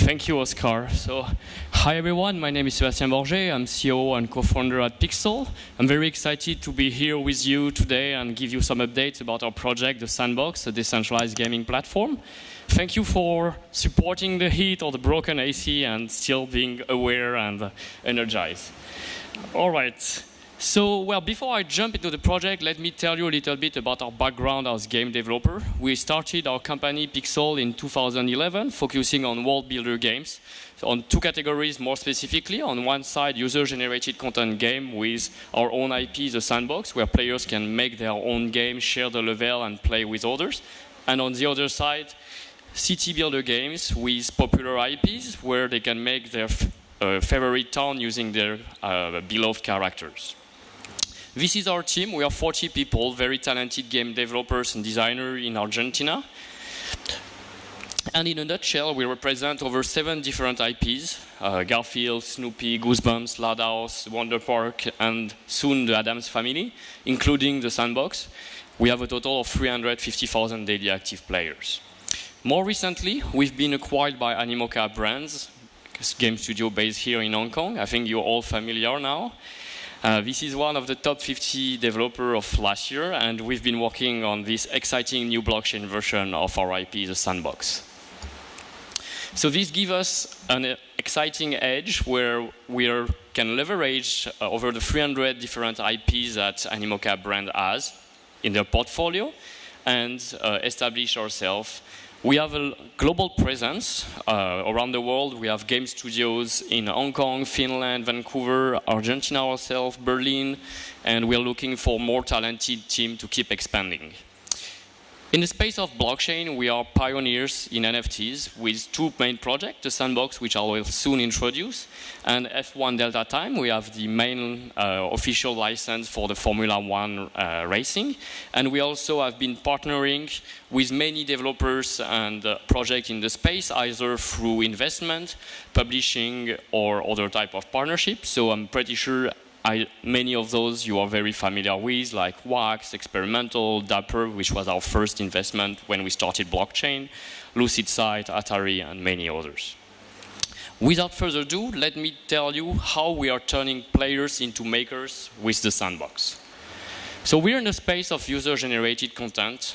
Thank you, Oscar. So, hi everyone, my name is Sebastien Borget. I'm CEO and co-founder at Pixowl. I'm very excited to be here with you today and give you some updates about our project, the Sandbox, a decentralized gaming platform. Thank you for supporting the heat or the broken AC and still being aware and energized. All right. So, well, before I jump into the project, let me tell you a little bit about our background as game developer. We started our company Pixowl in 2011, focusing on world builder games. So on two categories more specifically. On one side, user-generated content game with our own IP, the Sandbox, where players can make their own game, share the level, and play with others. And on the other side, city builder games with popular IPs, where they can make their favorite town using their beloved characters. This is our team. We are 40 people, very talented game developers and designers in Argentina. And in a nutshell, we represent over 7 different IPs, Garfield, Snoopy, Goosebumps, Loud House, Wonder Park, and soon the Addams Family, including the Sandbox. We have a total of 350,000 daily active players. More recently, we've been acquired by Animoca Brands, a game studio based here in Hong Kong. I think you're all familiar now. This is one of the top 50 developers of last year, and we've been working on this exciting new blockchain version of our IP, the Sandbox. So this gives us an exciting edge where we can leverage over the 300 different IPs that Animoca brand has in their portfolio and establish ourselves. We have a global presence around the world. We have game studios in Hong Kong, Finland, Vancouver, Argentina ourselves, Berlin, and we're looking for more talented team to keep expanding. In the space of blockchain, we are pioneers in NFTs with 2 main projects, the Sandbox, which I will soon introduce, and F1 Delta Time. We have the main official license for the Formula 1 racing. And we also have been partnering with many developers and projects in the space, either through investment, publishing, or other type of partnerships. So I'm pretty sure many of those you are very familiar with, like Wax, Experimental, Dapper, which was our first investment when we started blockchain, Lucid Sight, Atari, and many others. Without further ado, let me tell you how we are turning players into makers with the Sandbox. So we're in the space of user-generated content.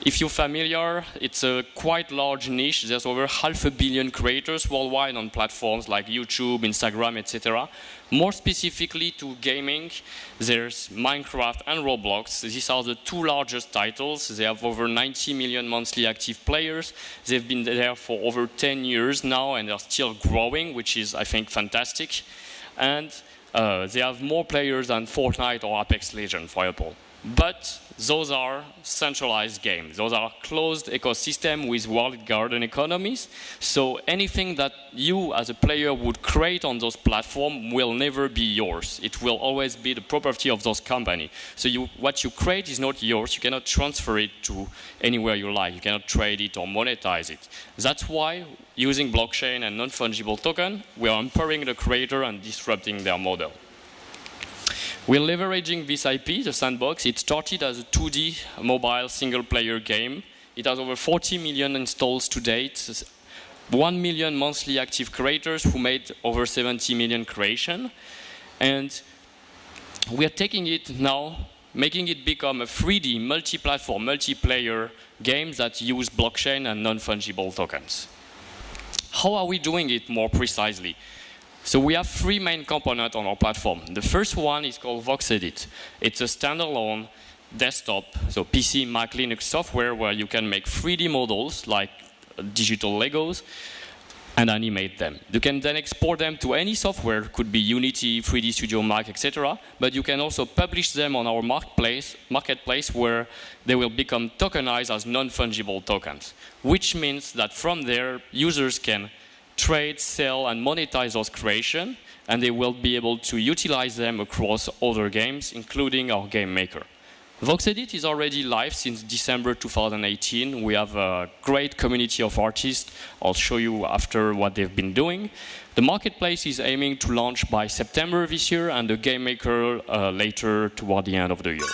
If you're familiar, it's a quite large niche. There's over 500 million creators worldwide on platforms like YouTube, Instagram, etc. More specifically to gaming, there's Minecraft and Roblox. These are the 2 largest titles. They have over 90 million monthly active players. They've been there for over 10 years now, and they're still growing, which is, I think, fantastic. And they have more players than Fortnite or Apex Legends, for example. But those are centralized games. Those are closed ecosystem with walled garden economies. So anything that you as a player would create on those platforms will never be yours. It will always be the property of those companies. So what you create is not yours. You cannot transfer it to anywhere you like. You cannot trade it or monetize it. That's why using blockchain and non-fungible token, we are empowering the creator and disrupting their model. We're leveraging this IP, the Sandbox. It started as a 2D mobile single-player game. It has over 40 million installs to date, 1 million monthly active creators who made over 70 million creations. And we are taking it now, making it become a 3D multi-platform, multiplayer game that use blockchain and non-fungible tokens. How are we doing it more precisely? So we have 3 main components on our platform. The first one is called VoxEdit. It's a standalone desktop, so PC, Mac, Linux software where you can make 3D models like digital Legos and animate them. You can then export them to any software, could be Unity, 3D Studio Mac, etc. But you can also publish them on our marketplace where they will become tokenized as non-fungible tokens, which means that from there, users can trade, sell, and monetize those creations, and they will be able to utilize them across other games, including our game maker. VoxEdit is already live since December 2018. We have a great community of artists. I'll show you after what they've been doing. The marketplace is aiming to launch by September this year, and the game maker later toward the end of the year.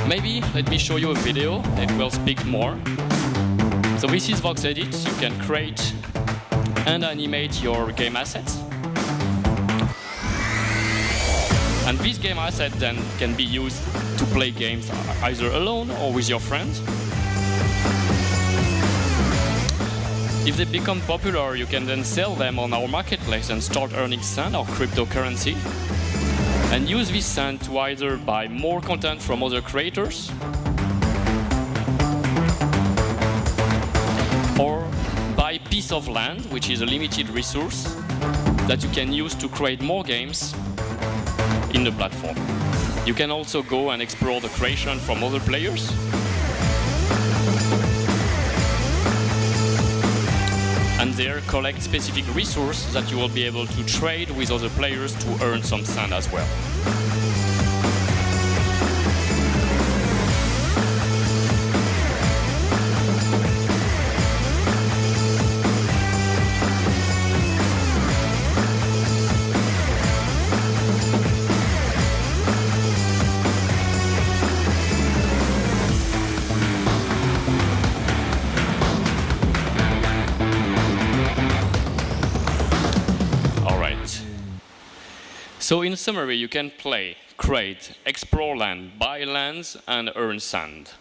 Maybe let me show you a video that will speak more. So this is VoxEdit. You can create and animate your game assets. And this game asset then can be used to play games either alone or with your friends. If they become popular, you can then sell them on our marketplace and start earning sand or cryptocurrency. And use this sand to either buy more content from other creators or buy a piece of land, which is a limited resource that you can use to create more games in the platform. You can also go and explore the creation from other players. And there collect specific resources that you will be able to trade with other players to earn some sand as well. So in summary, you can play, create, explore land, buy lands, and earn sand.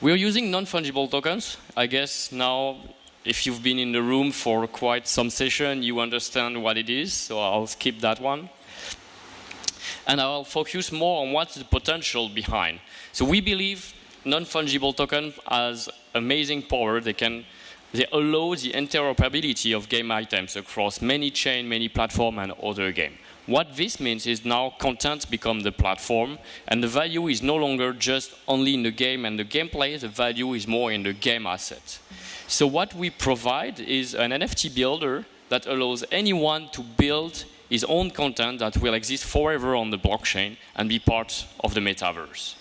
We're using non-fungible tokens. I guess now, if you've been in the room for quite some session, you understand what it is, so I'll skip that one. And I'll focus more on what's the potential behind. So we believe non-fungible token has amazing power. They allow the interoperability of game items across many chains, many platforms, and other games. What this means is now content becomes the platform, and the value is no longer just only in the game and the gameplay, the value is more in the game asset. So what we provide is an NFT builder that allows anyone to build his own content that will exist forever on the blockchain and be part of the metaverse.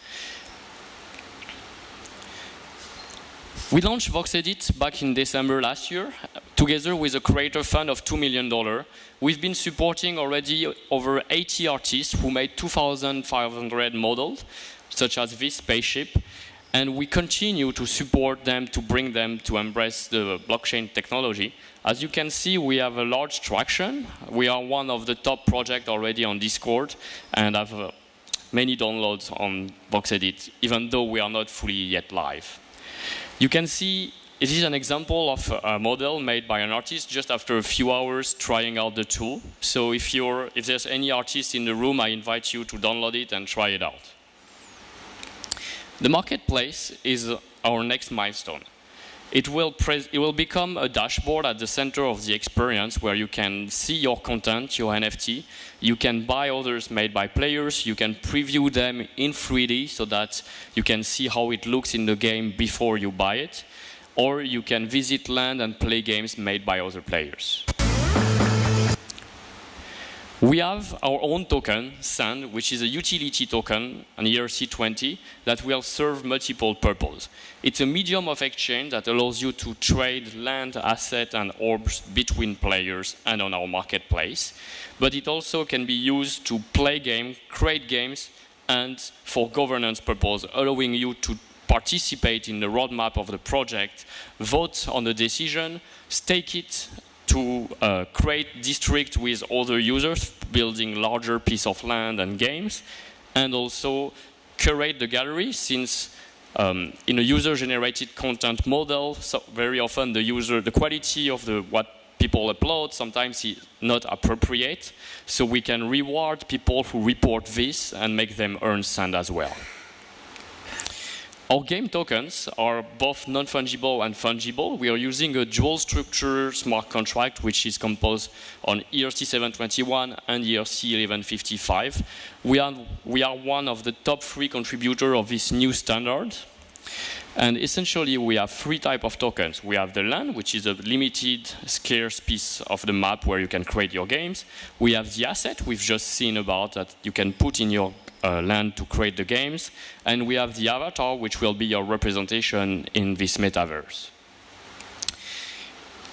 We launched VoxEdit back in December last year, together with a creator fund of $2 million. We've been supporting already over 80 artists who made 2,500 models, such as this spaceship, and we continue to support them to bring them to embrace the blockchain technology. As you can see, we have a large traction. We are one of the top projects already on Discord and have many downloads on VoxEdit, even though we are not fully yet live. You can see this is an example of a model made by an artist just after a few hours trying out the tool. So if there's any artist in the room, I invite you to download it and try it out. The marketplace is our next milestone. It will become a dashboard at the center of the experience where you can see your content, your NFT. You can buy others made by players. You can preview them in 3D so that you can see how it looks in the game before you buy it. Or you can visit land and play games made by other players. We have our own token, Sand, which is a utility token, an ERC20, that will serve multiple purposes. It's a medium of exchange that allows you to trade land, asset, and orbs between players and on our marketplace. But it also can be used to play games, create games, and for governance purposes, allowing you to participate in the roadmap of the project, vote on the decision, stake it, to create districts with other users, building larger piece of land and games, and also curate the gallery, since in a user-generated content model, so very often the quality of what people upload sometimes is not appropriate, so we can reward people who report this and make them earn sand as well. Our game tokens are both non-fungible and fungible. We are using a dual structure smart contract, which is composed on ERC-721 and ERC-1155. We are one of the top 3 contributors of this new standard. And essentially, we have 3 types of tokens. We have the land, which is a limited, scarce piece of the map where you can create your games. We have the asset we've just seen about that you can put in your land to create the games, and we have the avatar, which will be your representation in this metaverse.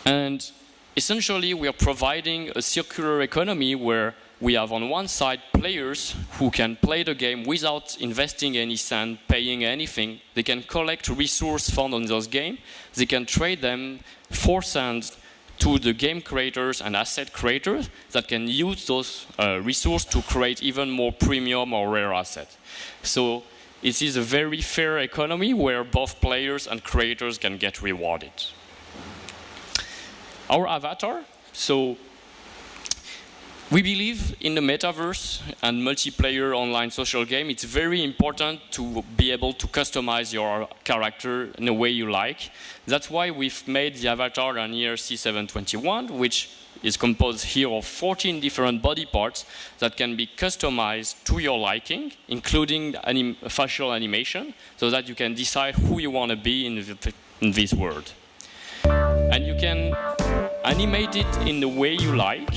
And essentially, we are providing a circular economy where we have on one side players who can play the game without investing any sand, paying anything. They can collect resources found on those games. They can trade them for sand to the game creators and asset creators that can use those resources to create even more premium or rare assets. So it is a very fair economy where both players and creators can get rewarded. Our avatar, so we believe in the metaverse and multiplayer online social game. It's very important to be able to customize your character in a way you like. That's why we've made the avatar on ERC 721, which is composed here of 14 different body parts that can be customized to your liking, including facial animation, so that you can decide who you want to be in this world. And you can animate it in the way you like,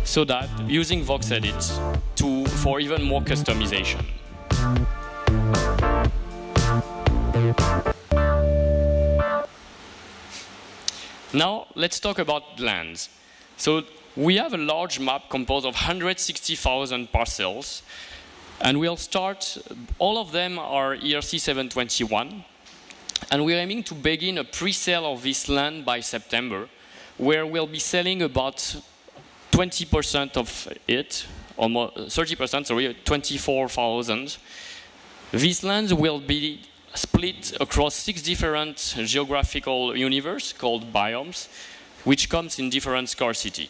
so that using Vox Edits for even more customization. Now let's talk about lands. So we have a large map composed of 160,000 parcels, and we'll start, all of them are ERC 721, and we're aiming to begin a pre-sale of this land by September, where we'll be selling about 20% of it, almost 30%, sorry, 24,000. These lands will be split across 6 different geographical universes called biomes, which comes in different scarcity.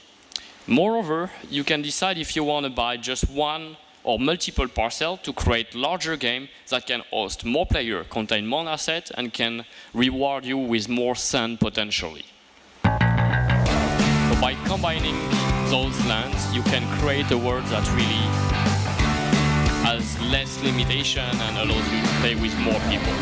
Moreover, you can decide if you want to buy just one or multiple parcels to create larger games that can host more players, contain more assets, and can reward you with more sand potentially. So by combining those lands, you can create a world that really has less limitation and allows you to play with more people.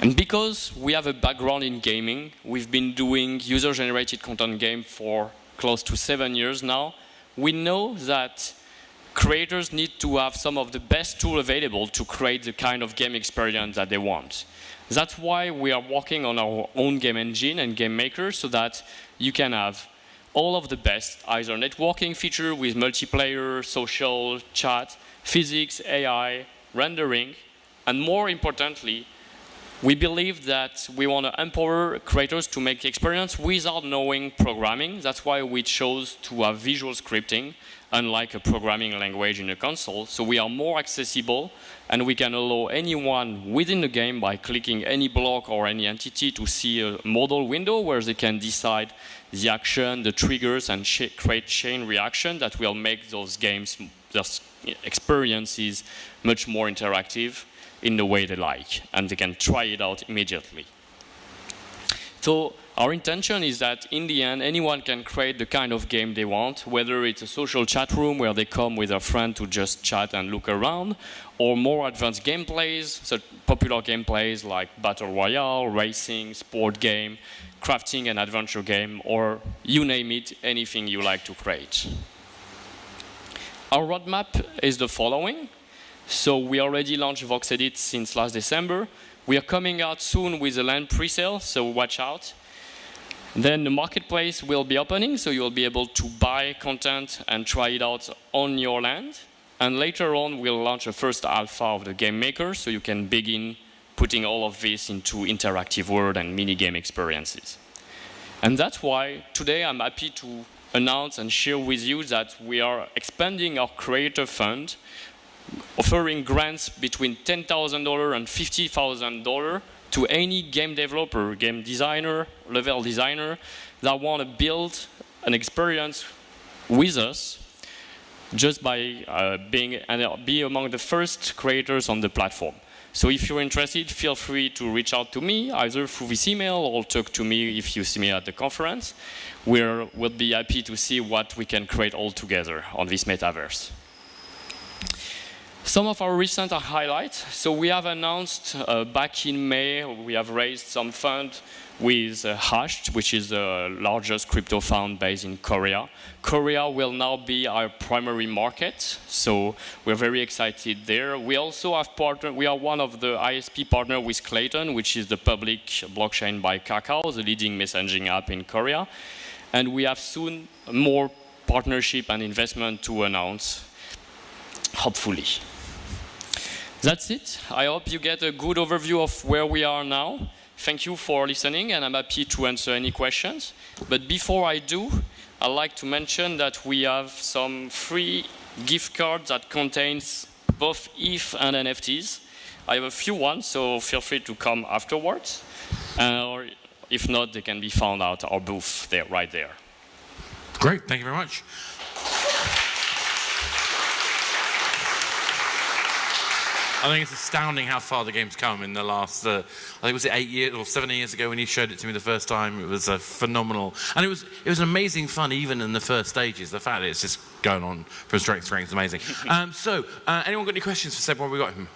And because we have a background in gaming, we've been doing user-generated content game for close to 7 years now, we know that creators need to have some of the best tools available to create the kind of game experience that they want. That's why we are working on our own game engine and game maker, so that you can have all of the best, either networking feature with multiplayer, social, chat, physics, AI, rendering, and more importantly, we believe that we want to empower creators to make experience without knowing programming. That's why we chose to have visual scripting, unlike a programming language in a console. So we are more accessible, and we can allow anyone within the game, by clicking any block or any entity, to see a modal window where they can decide the action, the triggers, and create chain reaction that will make those games, those experiences, much more interactive in the way they like, and they can try it out immediately. So our intention is that in the end, anyone can create the kind of game they want, whether it's a social chat room where they come with a friend to just chat and look around, or more advanced gameplays, so popular gameplays like Battle Royale, racing, sport game, crafting and adventure game, or you name it, anything you like to create. Our roadmap is the following. So we already launched Vox Edit since last December. We are coming out soon with a land pre-sale, so watch out. Then the marketplace will be opening, so you'll be able to buy content and try it out on your land. And later on, we'll launch a first alpha of the game maker, so you can begin putting all of this into interactive world and mini-game experiences. And that's why today I'm happy to announce and share with you that we are expanding our creator fund, offering grants between $10,000 and $50,000 to any game developer, game designer, level designer that want to build an experience with us, just by be among the first creators on the platform. So if you're interested, feel free to reach out to me, either through this email or talk to me if you see me at the conference. We'll be happy to see what we can create all together on this metaverse. Some of our recent highlights. So we have announced back in May, we have raised some fund with Hashed, which is the largest crypto fund based in Korea. Korea will now be our primary market, so we're very excited there. We also have partnered, we are one of the ISP partner with Clayton, which is the public blockchain by Kakao, the leading messaging app in Korea. And we have soon more partnership and investment to announce, hopefully. That's it. I hope you get a good overview of where we are now. Thank you for listening, and I'm happy to answer any questions. But before I do, I'd like to mention that we have some free gift cards that contains both ETH and NFTs. I have a few ones, so feel free to come afterwards. Or if not, they can be found at our booth there, right there. Great, thank you very much. I think it's astounding how far the game's come in the last, I think was it 8 years or 7 years ago when you showed it to me the first time. It was phenomenal. And it was amazing fun even in the first stages. The fact that it's just going on from strength to strength is amazing. Anyone got any questions for Seb while we got him?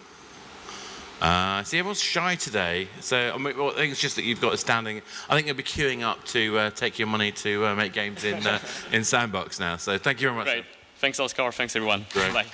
See, everyone's shy today. So I think it's just that you've got astounding. I think you'll be queuing up to take your money to make games in Sandbox now. So thank you very much. Great. Thanks, Oscar. Thanks, everyone. Great. Bye.